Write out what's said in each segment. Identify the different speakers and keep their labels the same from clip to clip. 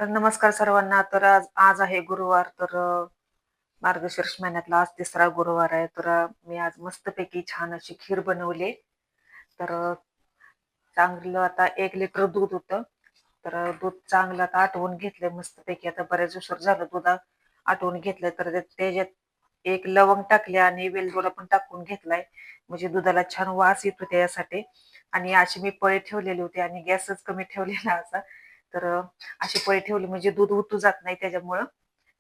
Speaker 1: तर नमस्कार सर्वांना. तर आज आज आहे गुरुवार. तर मार्गशीर्ष महिन्यातला आज तिसरा गुरुवार आहे. तर मी आज मस्तपैकी छान अशी खीर बनवली. तर चांगलं आता 1 लिटर दूध होतं. तर दूध चांगलं आता आटवून घेतलंय मस्तपैकी. आता बऱ्याच उशीर झालं दूध आटवून घेतलंय. तर त्याच्यात एक लवंग टाकली आणि वेलदोडा पण टाकून घेतलाय. म्हणजे दुधाला छान वास येतो त्यासाठी. आणि अशी मी पळी ठेवलेली होती आणि गॅसच कमी ठेवलेला असा. तर अशी पळी ठेवली म्हणजे दूध उतू जात नाही त्याच्यामुळं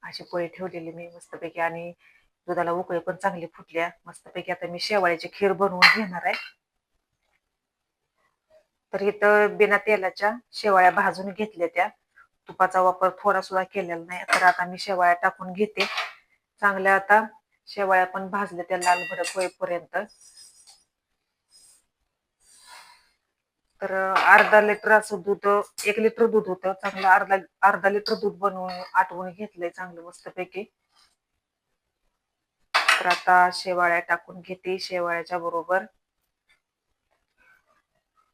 Speaker 1: अशी पळी ठेवलेली मी मस्तपैकी. आणि दुधाला उकळी पण चांगली फुटल्या मस्तपैकी. आता मी शेवाळ्याची खीर बनवून घेणार आहे. तर इथं बिना तेलाच्या शेवाळ्या भाजून घेतल्या त्या. तुपाचा वापर थोडा सुद्धा केलेला नाही. तर आता मी शेवाळ्या टाकून घेते चांगल्या. आता शेवाळ्या पण भाजल्या त्या लाल भडक होईपर्यंत. तर अर्धा लिटर असं दूध, 1 लिटर दूध होतं चांगलं. अर्धा अर्धा लिटर दूध बनवून आटवून घेतलंय चांगलं मस्तपैकी. तर आता शेवाळ्या टाकून घेते. शेवाळ्याच्या बरोबर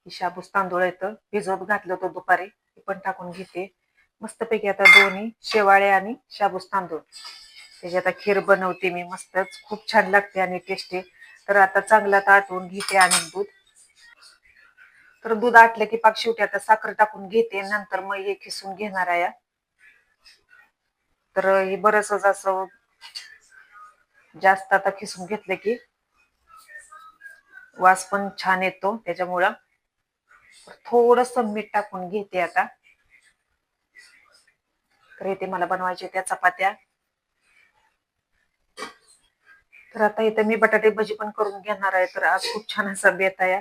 Speaker 1: शाबूस तांदूळ येतं भिजवत घातलं होतं दुपारी, ते पण टाकून घेते मस्तपैकी. आता दोन्ही शेवाळे आणि शाबूस तांदूळ त्याची आता खीर बनवते मी. मस्तच खूप छान लागते आणि टेस्टी. तर आता चांगलं आता आटवून घेते आणि दूध. तर दूध आटलं की पाक शेवटी आता साखर टाकून घेते. नंतर मग हे खिसून घेणार आहे. तर हे बरंच असं जास्त आता खिसून घेतलं की वास पण छान येतो त्याच्यामुळं. थोडस मीठ टाकून घेते आता. तर इथे मला बनवायचे त्या चपात्या. तर आता इथे मी बटाटे भजी पण करून घेणार आहे. तर आज खूप छान असा बेत आहे.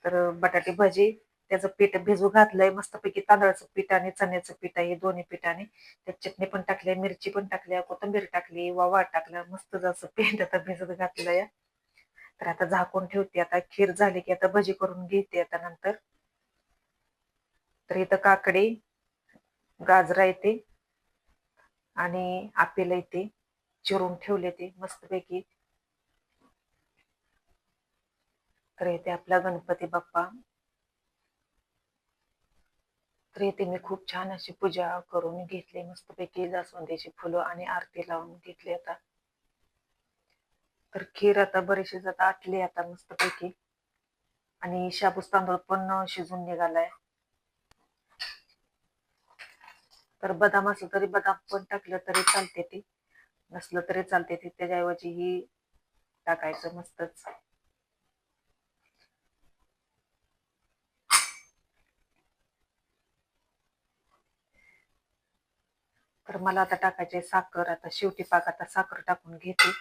Speaker 1: तर बटाटे भजी त्याचं पीठ भिजू घातलंय मस्तपैकी. तांदळाचं पीठ आणि चण्याचं पीठ आहे दोन्ही पिठाने. त्यात चटणी पण टाकली, मिरची पण टाकली, कोथिंबीर टाकली, ओवा टाकला. मस्त असं पीठ आता भिजत घातलंय. तर आता झाकून ठेवते. आता खीर झाली की आता भजी करून घेते आता नंतर. तर इथं काकडी, गाजरा येते आणि आपेला येते चिरून ठेवले ते मस्तपैकी. तर इथे आपला गणपती बाप्पा. तर इथे मी खूप छान अशी पूजा करून घेतली मस्तपैकी. जास्वंदीची फुलं आणि आरती लावून घेतली आता. तर खीर आता बरीचशी आता आटली आता मस्तपैकी. आणि शाबूस तांदूळ पण शिजून निघालाय. तर बदाम असलं तरी बदाम पण टाकलं तरी चालते, ते नसलं तरी चालते. ते त्याच्याऐवजी ही टाकायचं मस्तच. तर मला आता टाकायचे साखर. आता शेवटी पाक आता साखर टाकून घेते.